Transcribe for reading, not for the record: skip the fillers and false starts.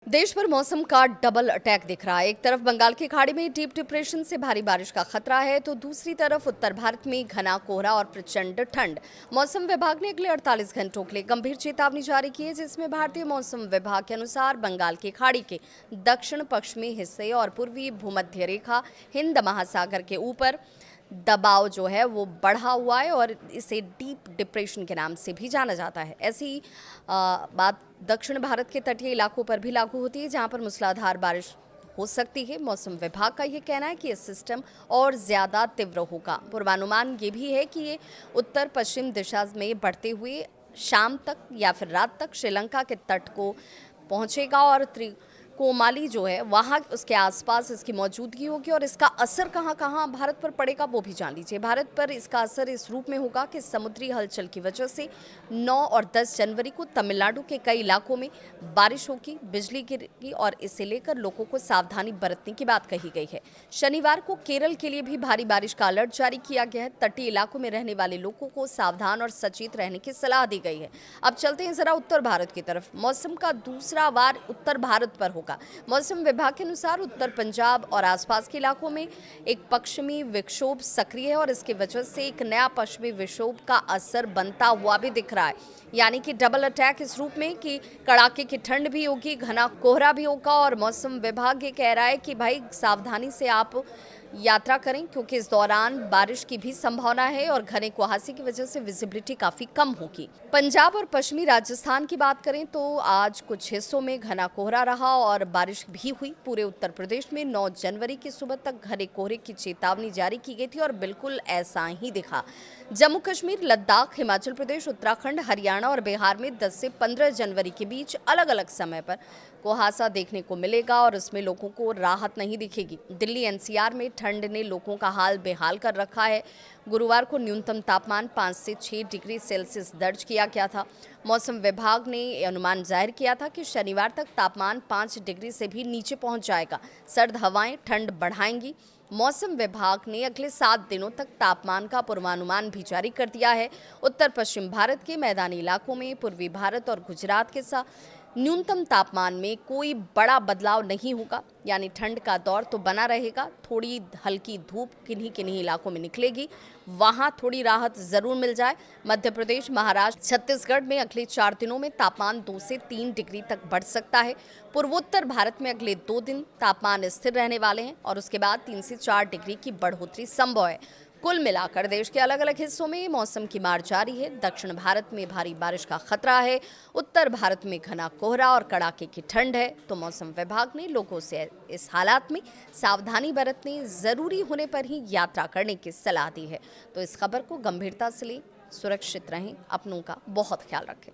देश भर मौसम का डबल अटैक दिख रहा है। एक तरफ बंगाल की खाड़ी में डीप डिप्रेशन से भारी बारिश का खतरा है, तो दूसरी तरफ उत्तर भारत में घना कोहरा और प्रचंड ठंड। मौसम विभाग ने अगले 48 घंटों के लिए गंभीर चेतावनी जारी की है, जिसमें भारतीय मौसम विभाग के अनुसार बंगाल की खाड़ी के दक्षिण पश्चिमी हिस्से और पूर्वी भूमध्य रेखा हिंद महासागर के ऊपर दबाव जो है वो बढ़ा हुआ है और इसे डीप डिप्रेशन के नाम से भी जाना जाता है। ऐसी बात दक्षिण भारत के तटीय इलाकों पर भी लागू होती है, जहां पर मूसलाधार बारिश हो सकती है। मौसम विभाग का ये कहना है कि ये सिस्टम और ज़्यादा तीव्र होगा। पूर्वानुमान ये भी है कि ये उत्तर पश्चिम दिशा में बढ़ते हुए शाम तक या फिर रात तक श्रीलंका के तट को पहुंचेगा और कोमाली जो है वहाँ उसके आसपास इसकी मौजूदगी होगी और इसका असर कहाँ कहाँ भारत पर पड़ेगा वो भी जान लीजिए। भारत पर इसका असर इस रूप में होगा कि समुद्री हलचल की वजह से 9 और 10 जनवरी को तमिलनाडु के कई इलाकों में बारिश होगी, बिजली गिरेगी और इसे लेकर लोगों को सावधानी बरतने की बात कही गई है। शनिवार को केरल के लिए भी भारी बारिश का अलर्ट जारी किया गया है। तटीय इलाकों में रहने वाले लोगों को सावधान और सचेत रहने की सलाह दी गई है। अब चलते हैं जरा उत्तर भारत की तरफ। मौसम का दूसरा वार उत्तर भारत पर होगा। मौसम विभाग के अनुसार उत्तर पंजाब और आसपास के इलाकों में एक पश्चिमी विक्षोभ सक्रिय है और इसकी वजह से एक नया पश्चिमी विक्षोभ का असर बनता हुआ भी दिख रहा है। यानी कि डबल अटैक इस रूप में कि कड़ाके की ठंड भी होगी, घना कोहरा भी होगा और मौसम विभाग ये कह रहा है कि भाई सावधानी से आप यात्रा करें, क्योंकि इस दौरान बारिश की भी संभावना है और घने कुहासे की वजह से विजिबिलिटी काफी कम होगी। पंजाब और पश्चिमी राजस्थान की बात करें तो आज कुछ हिस्सों में घना कोहरा रहा और बारिश भी हुई। पूरे उत्तर प्रदेश में 9 जनवरी की सुबह तक घने कोहरे की चेतावनी जारी की गई थी और बिल्कुल ऐसा ही दिखा। जम्मू कश्मीर, लद्दाख, हिमाचल प्रदेश, उत्तराखंड, हरियाणा और बिहार में 10 से 15 जनवरी के बीच अलग अलग समय पर कुहासा देखने को मिलेगा और इसमें लोगों को राहत नहीं दिखेगी। दिल्ली एनसीआर में ठंड ने लोगों का हाल बेहाल कर रखा है। गुरुवार को न्यूनतम तापमान 5 से 6 डिग्री सेल्सियस दर्ज किया गया था। मौसम विभाग ने अनुमान जाहिर किया था कि शनिवार तक तापमान 5 डिग्री से भी नीचे पहुंच जाएगा। सर्द हवाएं ठंड बढ़ाएंगी। मौसम विभाग ने अगले 7 दिनों तक तापमान का पूर्वानुमान भी जारी कर दिया है। उत्तर पश्चिम भारत के मैदानी इलाकों में, पूर्वी भारत और गुजरात के साथ न्यूनतम तापमान में कोई बड़ा बदलाव नहीं होगा, यानी ठंड का दौर तो बना रहेगा। थोड़ी हल्की धूप किन्हीं किन्हीं इलाकों में निकलेगी, वहां थोड़ी राहत जरूर मिल जाए। मध्य प्रदेश, महाराष्ट्र, छत्तीसगढ़ में अगले 4 दिनों में तापमान 2 से 3 डिग्री तक बढ़ सकता है। पूर्वोत्तर भारत में अगले 2 दिन तापमान स्थिर रहने वाले हैं और उसके बाद 3 से 4 डिग्री की बढ़ोतरी संभव है। कुल मिलाकर देश के अलग अलग हिस्सों में मौसम की मार जारी है। दक्षिण भारत में भारी बारिश का खतरा है, उत्तर भारत में घना कोहरा और कड़ाके की ठंड है। तो मौसम विभाग ने लोगों से इस हालात में सावधानी बरतने, जरूरी होने पर ही यात्रा करने की सलाह दी है। तो इस खबर को गंभीरता से लें, सुरक्षित रहें, अपनों का बहुत ख्याल रखें।